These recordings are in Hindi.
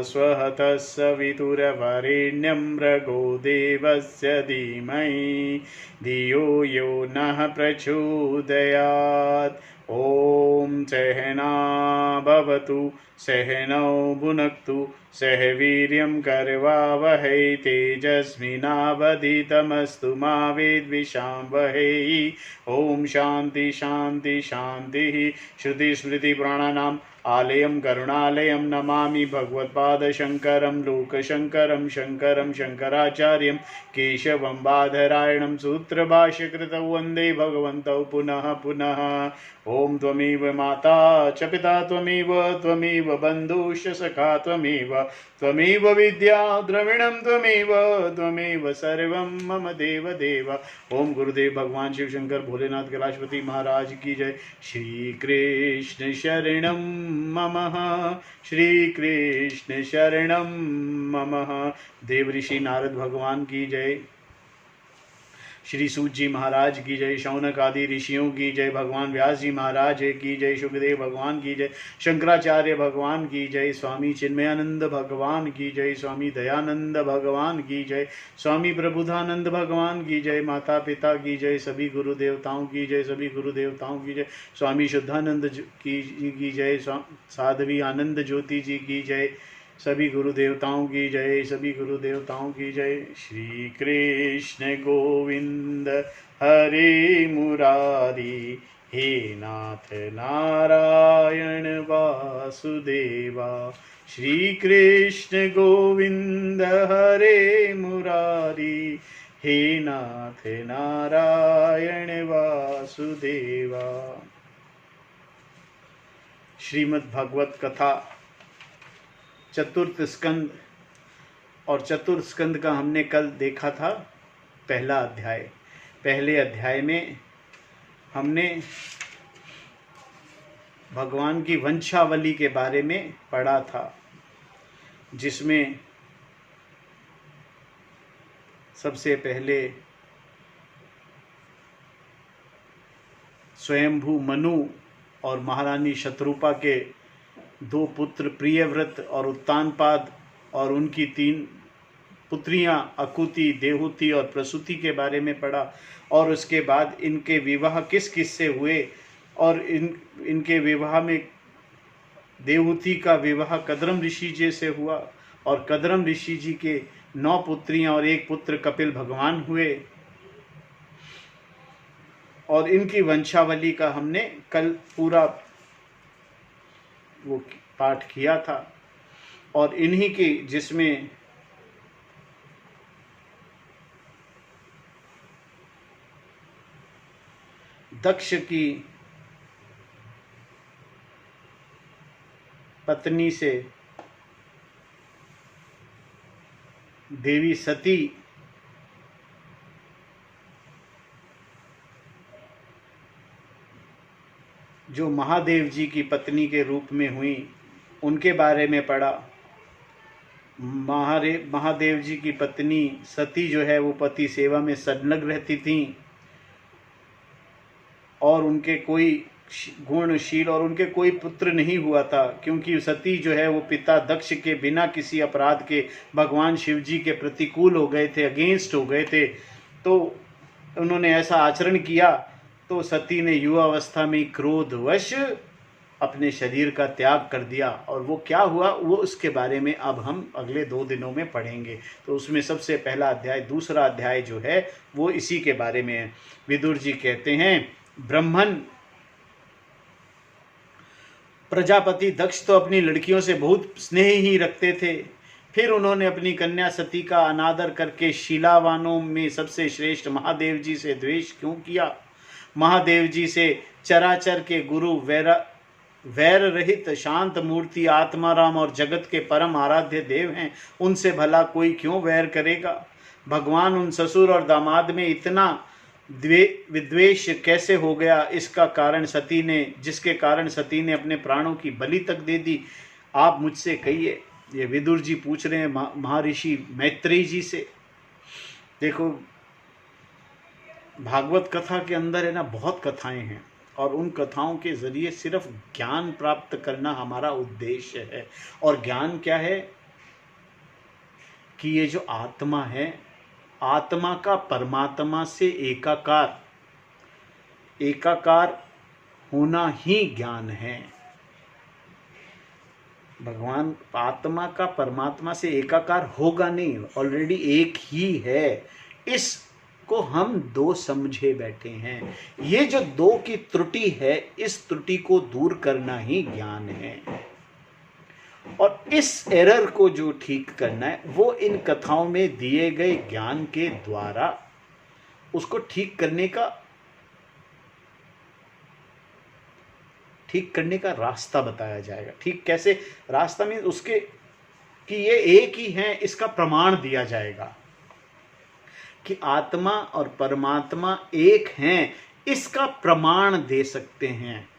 स्वः तत्सवितुर्वरेण्यं भर्गो देवस्य धीमहि धियो यो नः प्रचोदयात्। ॐ सहना भवतु सहनौ भुनक्तु सह वीर्यं करवावहै तेजस्विनावधीतमस्तु मा विद्विषावहै। ॐ शान्ति शान्ति शान्तिः। श्रुतिस्मृतिपुराणानाम् आलयं करुणालयं नमामि भगवत्पादशङ्करं लोकशङ्करं शङ्करं शङ्कराचार्यं केशवं बादरायणं सूत्रभाष्यकृतौ वन्दे भगवन्तौ पुनः पुनः। ॐ त्वमेव माता च पिता त्वमेव बन्धुश्च सखा त्वमेव विद्या द्रविणं त्वमेव सर्वं मम देव देव। ओम गुरुदेव भगवान शिव शंकर भोलेनाथ कैलाशपति महाराज की जय। श्री कृष्ण शरणं ममः श्री कृष्ण शरणं ममः। देव ऋषि नारद भगवान की जय। श्री सूत जी महाराज की जय। शौनक आदि ऋषियों की जय। भगवान व्यास जी महाराज की जय। सुखदेव भगवान की जय। शंकराचार्य भगवान की जय। स्वामी चिन्मयानंद भगवान की जय। स्वामी दयानंद भगवान की जय। स्वामी प्रबुधानंद भगवान की जय। माता पिता की जय। सभी गुरु देवताओं की जय। सभी गुरु देवताओं की जय। स्वामी शुद्धानंद की जय। साध्वी आनंद ज्योति जी की जय। सभी गुरु देवताओं की जय। सभी गुरु देवताओं की जय। श्री कृष्ण गोविंद हरे मुरारी हे नाथ नारायण वासुदेवा। श्री कृष्ण गोविंद हरे मुरारी हे नाथ नारायण वासुदेवा। श्रीमद् भगवत कथा चतुर्थ स्कंद। और चतुर्थ स्कंद का हमने कल देखा था पहला अध्याय। पहले अध्याय में हमने भगवान की वंशावली के बारे में पढ़ा था, जिसमें सबसे पहले स्वयंभू मनु और महारानी शत्रुपा के दो पुत्र प्रियव्रत और उत्तानपाद और उनकी 3 पुत्रियां अकुति, देहुति और प्रसूति के बारे में पढ़ा। और उसके बाद इनके विवाह किस किस से हुए और इनके विवाह में देहुति का विवाह कदरम ऋषि जी से हुआ और कदरम ऋषि जी के 9 पुत्रियां और 1 पुत्र कपिल भगवान हुए। और इनकी वंशावली का हमने कल पूरा वो पाठ किया था। और इन्हीं की जिसमें दक्ष की पत्नी से देवी सती जो महादेव जी की पत्नी के रूप में हुई, उनके बारे में पढ़ा। महादेव जी की पत्नी सती जो है वो पति सेवा में संलग्न रहती थी और उनके कोई गुणशील और उनके कोई पुत्र नहीं हुआ था, क्योंकि सती जो है वो पिता दक्ष के बिना किसी अपराध के भगवान शिव जी के प्रतिकूल हो गए थे, अगेंस्ट हो गए थे। तो उन्होंने ऐसा आचरण किया तो सती ने युवावस्था में क्रोधवश अपने शरीर का त्याग कर दिया। और वो क्या हुआ वो उसके बारे में अब हम अगले 2 दिनों में पढ़ेंगे। तो उसमें सबसे पहला अध्याय, दूसरा अध्याय जो है वो इसी के बारे में है। विदुर जी कहते हैं, ब्राह्मण प्रजापति दक्ष तो अपनी लड़कियों से बहुत स्नेह ही रखते थे। फिर उन्होंने अपनी कन्या सती का अनादर करके शीलावानों में सबसे श्रेष्ठ महादेव जी से द्वेष क्यों किया? महादेव जी से चराचर के गुरु वैर रहित शांत मूर्ति आत्माराम और जगत के परम आराध्य देव हैं, उनसे भला कोई क्यों वैर करेगा? भगवान उन ससुर और दामाद में इतना विद्वेष कैसे हो गया? इसका कारण जिसके कारण सती ने अपने प्राणों की बलि तक दे दी, आप मुझसे कहिए। ये विदुर जी पूछ रहे हैं महर्षि मैत्रेयी जी से। देखो, भागवत कथा के अंदर है ना बहुत कथाएं हैं और उन कथाओं के जरिए सिर्फ ज्ञान प्राप्त करना हमारा उद्देश्य है। और ज्ञान क्या है? कि ये जो आत्मा है, आत्मा का परमात्मा से एकाकार होना ही ज्ञान है। भगवान आत्मा का परमात्मा से एकाकार होगा नहीं, ऑलरेडी एक ही है। इसको हम दो समझे बैठे हैं। ये जो दो की त्रुटि है, इस त्रुटि को दूर करना ही ज्ञान है। और इस एरर को जो ठीक करना है, वो इन कथाओं में दिए गए ज्ञान के द्वारा उसको ठीक करने का रास्ता बताया जाएगा। ठीक कैसे रास्ता में उसके कि ये एक ही है, इसका प्रमाण दिया जाएगा कि आत्मा और परमात्मा एक हैं, इसका प्रमाण दे सकते हैं।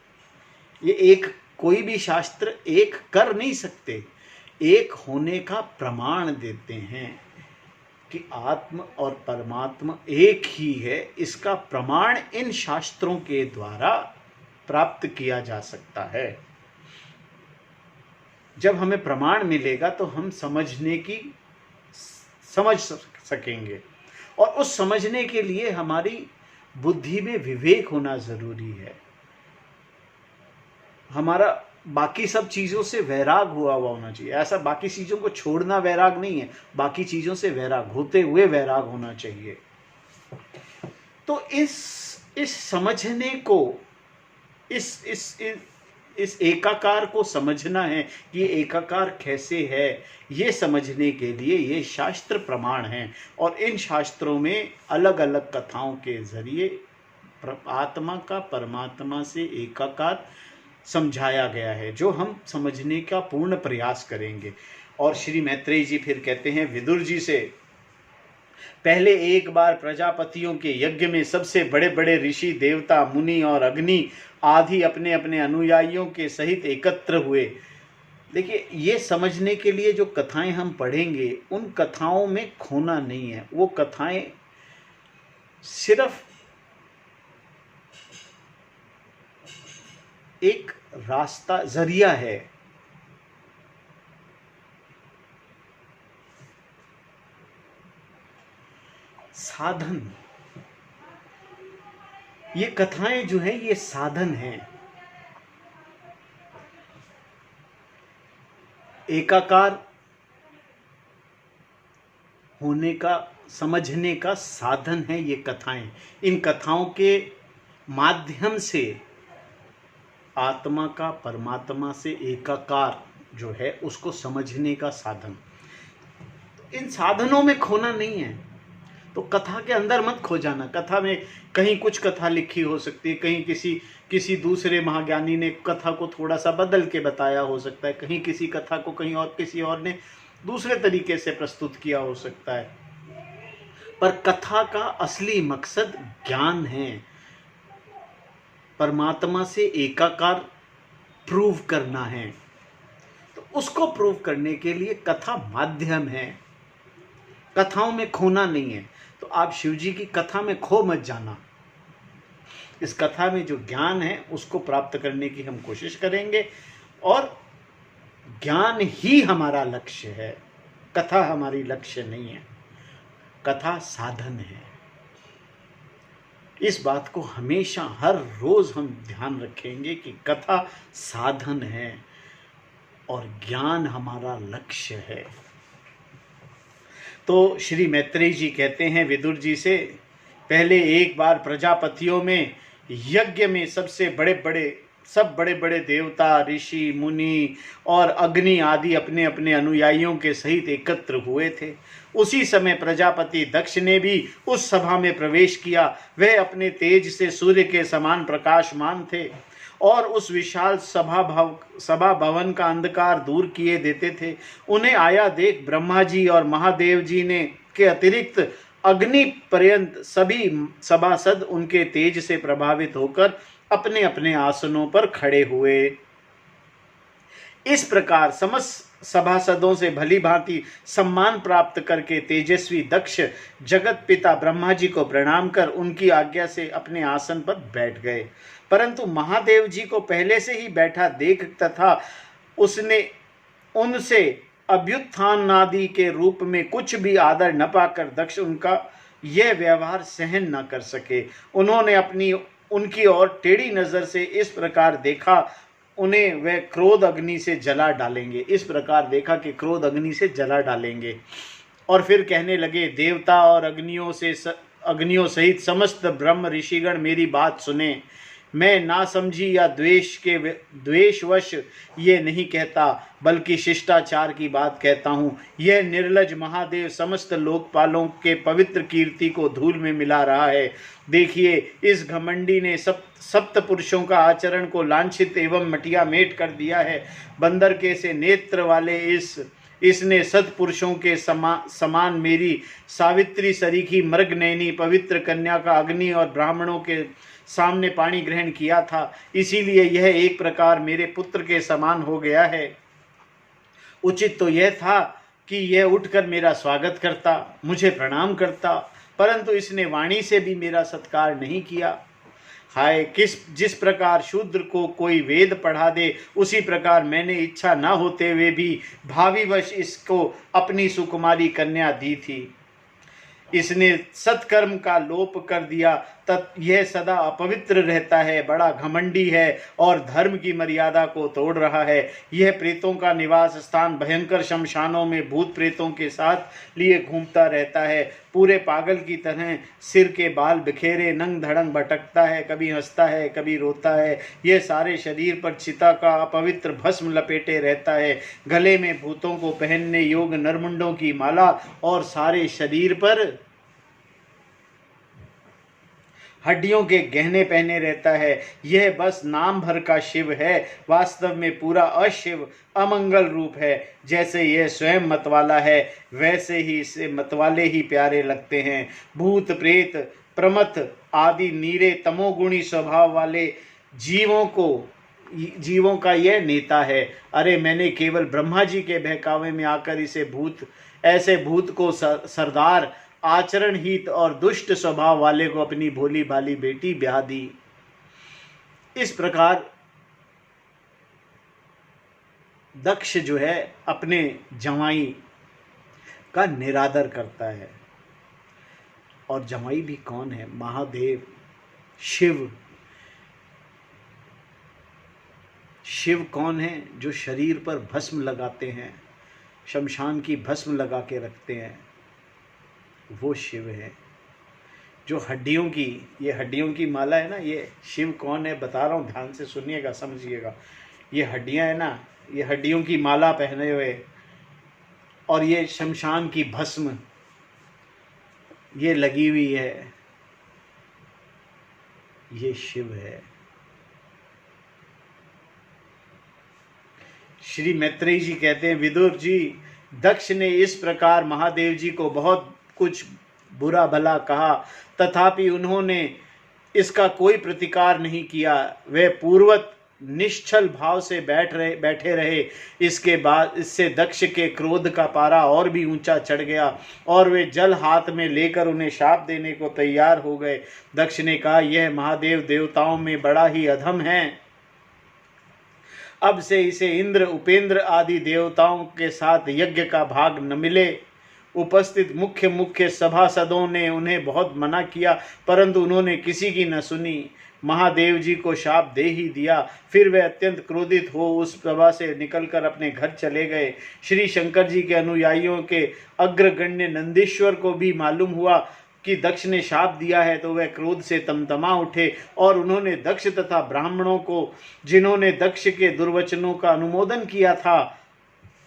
ये एक कोई भी शास्त्र एक कर नहीं सकते, एक होने का प्रमाण देते हैं कि आत्मा और परमात्मा एक ही है। इसका प्रमाण इन शास्त्रों के द्वारा प्राप्त किया जा सकता है। जब हमें प्रमाण मिलेगा तो हम समझ सकेंगे, और उस समझने के लिए हमारी बुद्धि में विवेक होना जरूरी है। हमारा बाकी सब चीजों से वैराग हुआ होना चाहिए। ऐसा बाकी चीजों को छोड़ना वैराग नहीं है, बाकी चीजों से वैराग होते हुए वैराग होना चाहिए। तो इस समझने को, इस एकाकार को समझना है कि ये एकाकार कैसे है, ये समझने के लिए ये शास्त्र प्रमाण हैं। और इन शास्त्रों में अलग अलग कथाओं के जरिए आत्मा का परमात्मा से एकाकार समझाया गया है, जो हम समझने का पूर्ण प्रयास करेंगे। और श्री मैत्रेयी जी फिर कहते हैं विदुर जी से, पहले एक बार प्रजापतियों के यज्ञ में सबसे बड़े बड़े ऋषि, देवता, मुनि और अग्नि आदि अपने अपने अनुयायियों के सहित एकत्र हुए। देखिए, ये समझने के लिए जो कथाएं हम पढ़ेंगे, उन कथाओं में खोना नहीं है। वो कथाएं सिर्फ एक रास्ता, जरिया है। साधन, ये कथाएं जो हैं ये साधन हैं। एकाकार होने का, समझने का साधन है ये कथाएं। इन कथाओं के माध्यम से आत्मा का परमात्मा से एकाकार जो है उसको समझने का साधन। इन साधनों में खोना नहीं है। तो कथा के अंदर मत खो जाना। कथा में कहीं कुछ कथा लिखी हो सकती है, कहीं किसी दूसरे महाज्ञानी ने कथा को थोड़ा सा बदल के बताया हो सकता है, कहीं किसी कथा को कहीं और किसी और ने दूसरे तरीके से प्रस्तुत किया हो सकता है। पर कथा का असली मकसद ज्ञान है, परमात्मा से एकाकार प्रूव करना है। तो उसको प्रूव करने के लिए कथा माध्यम है, कथाओं में खोना नहीं है। तो आप शिव जी की कथा में खो मत जाना। इस कथा में जो ज्ञान है उसको प्राप्त करने की हम कोशिश करेंगे, और ज्ञान ही हमारा लक्ष्य है। कथा हमारी लक्ष्य नहीं है, कथा साधन है। इस बात को हमेशा हर रोज हम ध्यान रखेंगे कि कथा साधन है और ज्ञान हमारा लक्ष्य है। तो श्री मैत्रेयी जी कहते हैं विदुर जी से, पहले एक बार प्रजापतियों में यज्ञ में सब बड़े बड़े देवता, ऋषि, मुनि और अग्नि आदि अपने अपने अनुयायियों के सहित एकत्र हुए थे। उसी समय प्रजापति दक्ष ने भी उस सभा में प्रवेश किया। वह अपने तेज से सूर्य के समान प्रकाशमान थे और उस विशाल सभा भवन का अंधकार दूर किए देते थे। उन्हें आया देख ब्रह्मा जी और महादेव जी ने के अतिरिक्त अग्नि पर्यंत सभी सभासद उनके तेज से प्रभावित होकर अपने अपने आसनों पर खड़े हुए। इस प्रकार समस्त सभासदों से भली भांति सम्मान प्राप्त करके तेजस्वी दक्ष जगत पिता ब्रह्मा जी को प्रणाम कर उनकी आज्ञा से अपने आसन पर बैठ गए। परंतु महादेव जी को पहले से ही बैठा देख तथा उनसे अभ्युत्थान आदि के रूप में कुछ भी आदर न पाकर दक्ष उनका यह व्यवहार सहन न कर सके। उन्होंने उनकी ओर टेढ़ी नजर से इस प्रकार देखा, उन्हें वे क्रोध अग्नि से जला डालेंगे। इस प्रकार देखा कि क्रोध अग्नि से जला डालेंगे। और फिर कहने लगे, देवता और अग्नियों सहित समस्त ब्रह्म ऋषिगण मेरी बात सुने। मैं नासमझी या द्वेषवश ये नहीं कहता, बल्कि शिष्टाचार की बात कहता हूँ। यह निर्लज महादेव समस्त लोकपालों के पवित्र कीर्ति को धूल में मिला रहा है। देखिए, इस घमंडी ने सप्त पुरुषों का आचरण को लांछित एवं मटिया मेट कर दिया है। बंदर के से नेत्र वाले इसने सत्पुरुषों के समान मेरी सावित्री सरीखी मृगनयनी पवित्र कन्या का अग्नि और ब्राह्मणों के सामने पाणी ग्रहण किया था। इसीलिए यह एक प्रकार मेरे पुत्र के समान हो गया है। उचित तो यह था कि यह उठकर मेरा स्वागत करता, मुझे प्रणाम करता, परंतु इसने वाणी से भी मेरा सत्कार नहीं किया। हाय, जिस प्रकार शूद्र को कोई वेद पढ़ा दे, उसी प्रकार मैंने इच्छा न होते हुए भी भावीवश इसको अपनी सुकुमारी कन्या दी थी। इसने सत्कर्म का लोप कर दिया, तब यह सदा अपवित्र रहता है, बड़ा घमंडी है और धर्म की मर्यादा को तोड़ रहा है। यह प्रेतों का निवास स्थान भयंकर शमशानों में भूत प्रेतों के साथ लिए घूमता रहता है। पूरे पागल की तरह सिर के बाल बिखेरे नंग धड़ंग भटकता है, कभी हंसता है, कभी रोता है। यह सारे शरीर पर चिता का अपवित्र भस्म लपेटे रहता है। गले में भूतों को पहनने योग्य नरमुंडों की माला और सारे शरीर पर हड्डियों के गहने पहने रहता है। यह बस नाम भर का शिव है, वास्तव में पूरा अशिव अमंगल रूप है। जैसे यह स्वयं मतवाला है, वैसे ही इसे मतवाले ही प्यारे लगते हैं। भूत प्रेत प्रमथ आदि नीरे तमोगुणी स्वभाव वाले जीवों का यह नेता है। अरे, मैंने केवल ब्रह्मा जी के बहकावे में आकर ऐसे भूत को सरदार आचरण हित और दुष्ट स्वभाव वाले को अपनी भोली भाली बेटी ब्याह दी। इस प्रकार दक्ष जो है अपने जमाई का निरादर करता है। और जमाई भी कौन है? महादेव, शिव। शिव कौन है? जो शरीर पर भस्म लगाते हैं, शमशान की भस्म लगा के रखते हैं, वो शिव है। जो हड्डियों की माला है ना, ये शिव कौन है बता रहा हूँ, ध्यान से सुनिएगा, समझिएगा। ये हड्डियां है ना, ये हड्डियों की माला पहने हुए और ये शमशान की भस्म ये लगी हुई है, ये शिव है। श्री मैत्रेयी जी कहते हैं, विदुर जी, दक्ष ने इस प्रकार महादेव जी को बहुत कुछ बुरा भला कहा, तथापि उन्होंने इसका कोई प्रतिकार नहीं किया। वे पूर्वत निश्चल भाव से बैठे रहे। इसके बाद इससे दक्ष के क्रोध का पारा और भी ऊंचा चढ़ गया और वे जल हाथ में लेकर उन्हें शाप देने को तैयार हो गए। दक्ष ने कहा, यह महादेव देवताओं में बड़ा ही अधम है। अब से इसे इंद्र, उपेंद्र आदि देवताओं के साथ यज्ञ का भाग न मिले। उपस्थित मुख्य सभासदों ने उन्हें बहुत मना किया, परंतु उन्होंने किसी की न सुनी। महादेव जी को शाप दे ही दिया। फिर वे अत्यंत क्रोधित हो उस सभा से निकलकर अपने घर चले गए। श्री शंकर जी के अनुयायियों के अग्रगण्य नंदीश्वर को भी मालूम हुआ कि दक्ष ने शाप दिया है, तो वह क्रोध से तमतमा उठे और उन्होंने दक्ष तथा ब्राह्मणों को, जिन्होंने दक्ष के दुर्वचनों का अनुमोदन किया था,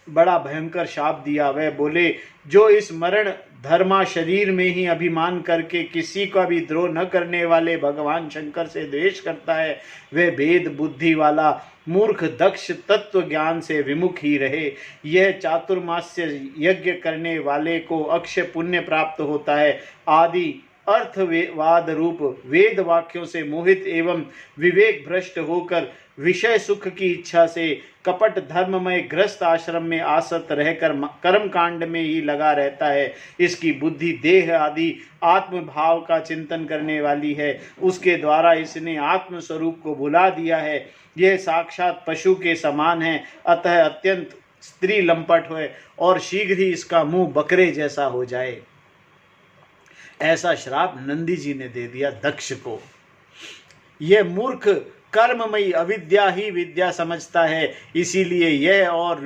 बड़ा भयंकर शाप दिया। वह बोले, जो इस मरण धर्मा शरीर में ही अभिमान करके किसी का भी द्रोह न करने वाले भगवान शंकर से द्वेष करता है, वह भेद बुद्धि वाला मूर्ख दक्ष तत्व ज्ञान से विमुख ही रहे। यह चातुर्मास्य यज्ञ करने वाले को अक्षय पुण्य प्राप्त होता है। आदि अर्थवाद रूप वेद वाक्यों से मोहित एवं विवेक भ्रष्ट होकर विषय सुख की इच्छा से कपट धर्ममय ग्रस्त आश्रम में आसक्त रहकर कर्म कांड में ही लगा रहता है। इसकी बुद्धि देह आदि आत्म भाव का चिंतन करने वाली है, उसके द्वारा इसने आत्म स्वरूप को भुला दिया है। यह साक्षात पशु के समान है, अतः अत्यंत स्त्री लंपट होए और शीघ्र ही इसका मुंह बकरे जैसा हो जाए। ऐसा श्राप नंदी जी ने दे दिया दक्ष को। यह मूर्ख कर्ममयी अविद्या ही विद्या समझता है, इसीलिए यह और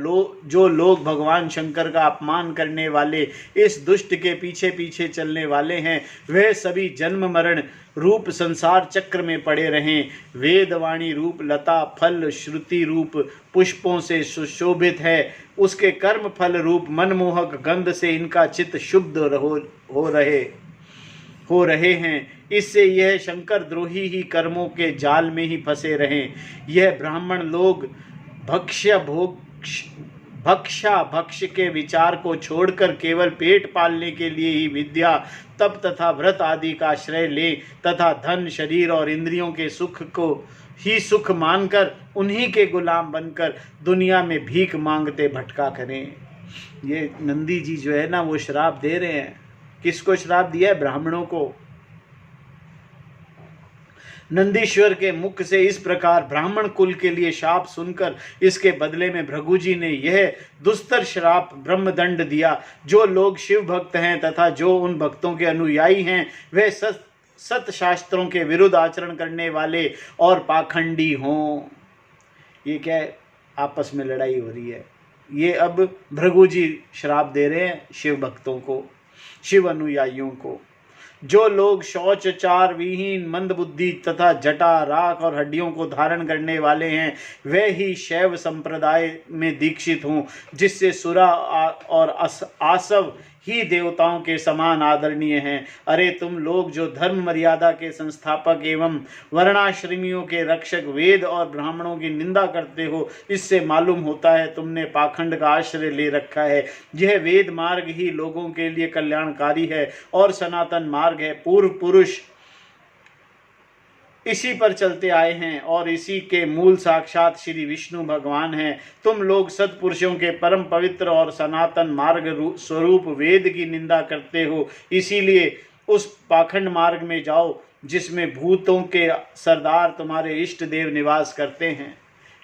जो लोग भगवान शंकर का अपमान करने वाले इस दुष्ट के पीछे पीछे चलने वाले हैं, वह सभी जन्म मरण रूप संसार चक्र में पड़े रहें। वेदवाणी रूप लता फल श्रुति रूप पुष्पों से सुशोभित है, उसके कर्म फल रूप मनमोहक गंध से इनका चित्त शुद्ध हो रहे हैं। इससे यह शंकर द्रोही ही कर्मों के जाल में ही फंसे रहें। यह ब्राह्मण लोग भक्ष्य के विचार को छोड़कर केवल पेट पालने के लिए ही विद्या तप तथा व्रत आदि का आश्रय ले तथा धन शरीर और इंद्रियों के सुख को ही सुख मानकर उन्हीं के गुलाम बनकर दुनिया में भीख मांगते भटका करें। ये नंदी जी जो है ना, वो श्राप दे रहे हैं। किसको श्राप दिया है? ब्राह्मणों को। नंदीश्वर के मुख से इस प्रकार ब्राह्मण कुल के लिए शाप सुनकर इसके बदले में भृगु जी ने यह दुस्तर श्राप ब्रह्मदंड दिया। जो लोग शिव भक्त हैं तथा जो उन भक्तों के अनुयायी हैं, वे सत शास्त्रों के विरुद्ध आचरण करने वाले और पाखंडी हों। ये क्या है? आपस में लड़ाई हो रही है। ये अब भृगु जी श्राप दे रहे हैं शिव भक्तों को, शिव अनुयायियों को। जो लोग शौच चार विहीन मंद बुद्धि तथा जटा राख और हड्डियों को धारण करने वाले हैं, वे ही शैव संप्रदाय में दीक्षित हों, जिससे सुरा और आसव ही देवताओं के समान आदरणीय हैं। अरे तुम लोग जो धर्म मर्यादा के संस्थापक एवं वर्णाश्रमियों के रक्षक वेद और ब्राह्मणों की निंदा करते हो, इससे मालूम होता है तुमने पाखंड का आश्रय ले रखा है। यह वेद मार्ग ही लोगों के लिए कल्याणकारी है और सनातन मार्ग है। पूर्व पुरुष इसी पर चलते आए हैं और इसी के मूल साक्षात श्री विष्णु भगवान हैं। तुम लोग सत्पुरुषों के परम पवित्र और सनातन मार्ग स्वरूप वेद की निंदा करते हो, इसीलिए उस पाखंड मार्ग में जाओ जिसमें भूतों के सरदार तुम्हारे इष्ट देव निवास करते हैं।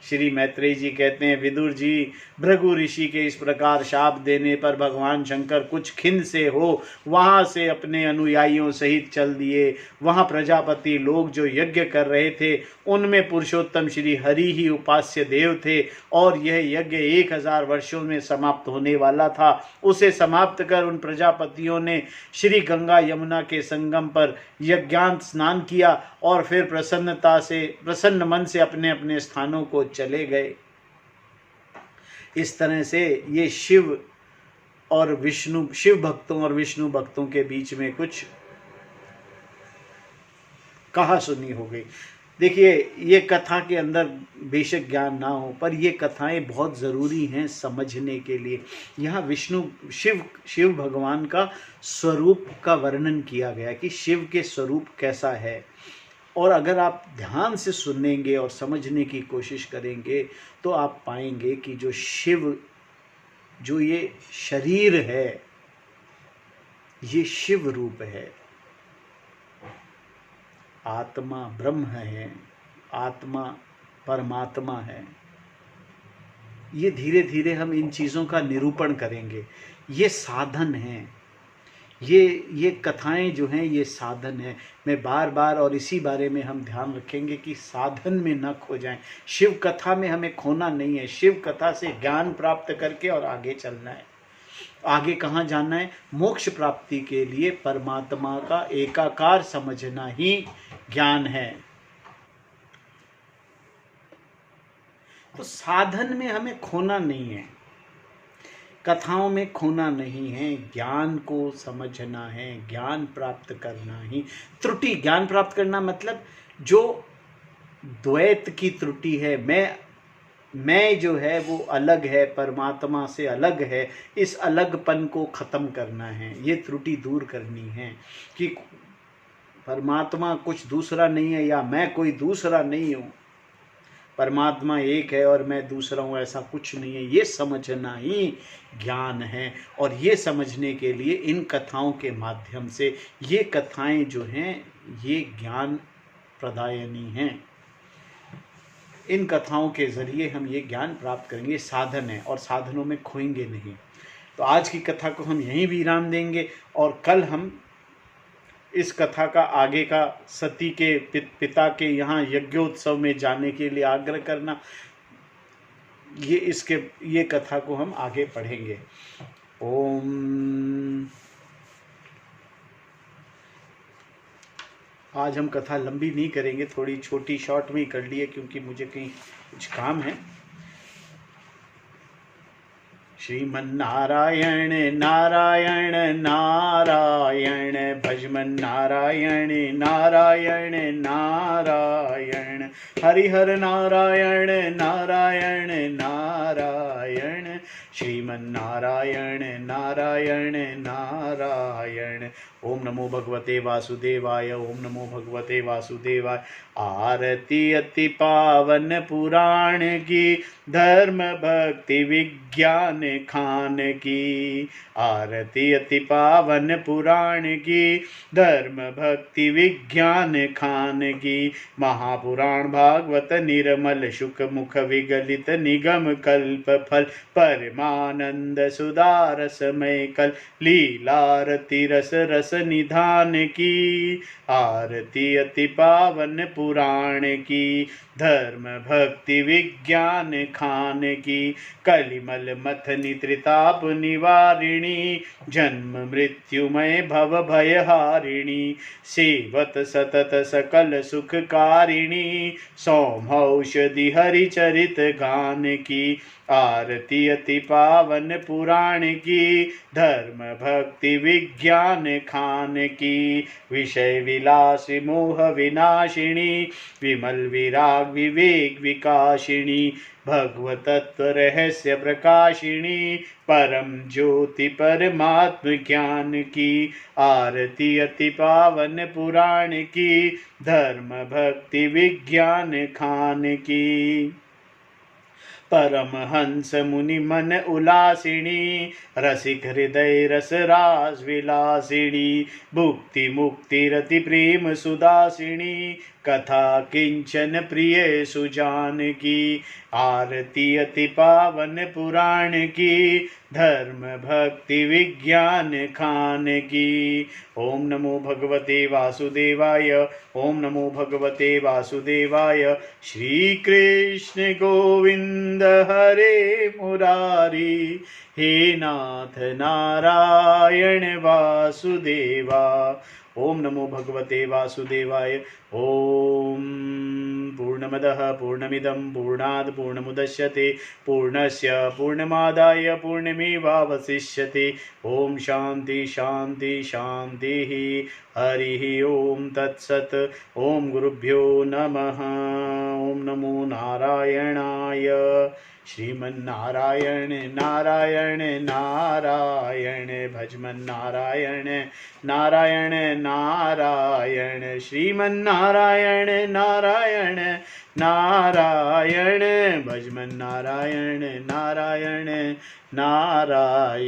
श्री मैत्रेय जी कहते हैं, विदुर जी, भृगु ऋषि के इस प्रकार शाप देने पर भगवान शंकर कुछ खिन्न से हो वहाँ से अपने अनुयायियों सहित चल दिए। वहाँ प्रजापति लोग जो यज्ञ कर रहे थे उनमें पुरुषोत्तम श्री हरि ही उपास्य देव थे और यह यज्ञ 1000 वर्षों में समाप्त होने वाला था। उसे समाप्त कर उन प्रजापतियों ने श्री गंगा यमुना के संगम पर यज्ञांत स्नान किया और फिर प्रसन्न मन से अपने अपने स्थानों को चले गए। इस तरह से ये शिव भक्तों और विष्णु भक्तों के बीच में कुछ कहा सुनी हो गई। देखिए, ये कथा के अंदर बेशक ज्ञान ना हो, पर ये कथाएं बहुत ज़रूरी हैं समझने के लिए। यहाँ शिव भगवान का स्वरूप का वर्णन किया गया कि शिव के स्वरूप कैसा है। और अगर आप ध्यान से सुनेंगे और समझने की कोशिश करेंगे तो आप पाएंगे कि जो ये शरीर है, ये शिव रूप है। आत्मा ब्रह्म है, आत्मा परमात्मा है। ये धीरे धीरे हम इन चीज़ों का निरूपण करेंगे। ये साधन हैं, ये कथाएं जो हैं ये साधन है। मैं बार बार और इसी बारे में हम ध्यान रखेंगे कि साधन में न खो जाएं। शिव कथा में हमें खोना नहीं है। शिव कथा से ज्ञान प्राप्त करके और आगे चलना है। आगे कहाँ जाना है? मोक्ष प्राप्ति के लिए परमात्मा का एकाकार समझना ही ज्ञान है। तो साधन में हमें खोना नहीं है, कथाओं में खोना नहीं है, ज्ञान को समझना है, ज्ञान प्राप्त करना ही। त्रुटि ज्ञान प्राप्त करना मतलब जो द्वैत की त्रुटि है, मैं जो है वो अलग है, परमात्मा से अलग है, इस अलगपन को ख़त्म करना है। ये त्रुटि दूर करनी है कि परमात्मा कुछ दूसरा नहीं है या मैं कोई दूसरा नहीं हूँ। परमात्मा एक है और मैं दूसरा हूँ, ऐसा कुछ नहीं है। ये समझना ही ज्ञान है। और ये समझने के लिए इन कथाओं के माध्यम से, ये कथाएं जो हैं ये ज्ञान प्रदायनी हैं। इन कथाओं के ज़रिए हम ये ज्ञान प्राप्त करेंगे। साधन है और साधनों में खोएंगे नहीं। तो आज की कथा को हम यहीं विराम देंगे और कल हम इस कथा का आगे का सती के पिता के यहाँ यज्ञोत्सव में जाने के लिए आग्रह करना, ये कथा को हम आगे पढ़ेंगे। ओम। आज हम कथा लंबी नहीं करेंगे, थोड़ी छोटी शॉर्ट में ही कर लिए क्योंकि मुझे कहीं कुछ काम है। श्रीमन्नारायण नारायण नारायण भजमन नारायण नारायण नारायण हरिहर नारायण नारायण नारायण श्रीमन्नारायण नारायण नारायण। ओम नमो भगवते वासुदेवाय। ओम नमो भगवते वासुदेवाय। आरती अति पावन पुराण की, धर्म भक्ति विज्ञान खान की। आरती अति पावन पुराण की, धर्म भक्ति विज्ञान खान की। महापुराण भागवत निर्मल शुक मुख विगलित निगम कल्प फल परमानंद सुदारसमय कल लीलारति रस रस निधान की। आरती अति पावन पुराण की, धर्म भक्ति विज्ञान खान की। कलिमल मथनी त्रिताप निवारिणी, जन्म मृत्युमय भव भयहारिणी। सेवत सतत सकल सुखकारिणी, सौमौषधि हरिचरित गान की। आरती अति पावन पुराण की, धर्म भक्ति विज्ञान खान की। विषय विलासी मोह विनाशिनी, विमल विराग विवेक विकाशिनी। भगवतत्व रहस्य प्रकाशिनी, परम ज्योति परमात्म ज्ञान की। आरती अति पावन पुराण की, धर्म भक्ति विज्ञान खान की। परमहंस मुनि मन उल्लासिनी, रसिक हृदय रस रास विलासिनी। भुक्ति मुक्ति रति प्रेम सुदासिनी, कथा किंचन प्रिय सुजान की। आरती अति पावन पुराण की, धर्म भक्ति विज्ञान खान की। ओम नमो भगवते वासुदेवाय। ओम नमो भगवते वासुदेवाय। श्री कृष्ण गोविंद हरे मुरारी, हे नाथ नारायण वासुदेवा। ओम नमो भगवते वासुदेवाय। ओम पूर्णमदः पूर्णमिदं पूर्णात् पूर्णमुदच्यते, पूर्णस्य पूर्णमादाय पूर्णमेवावशिष्यते। ओम शांति शांति शांतिः। हरि ओम तत्सत्। ओम गुरुभ्यो नमः। ओम नमो नारायणाय। श्रीमन्नारायण नारायण नारायण भजमन नारायण नारायण नारायण श्रीमन्नारायण नारायण नारायण भजमन नारायण नारायण नारायण।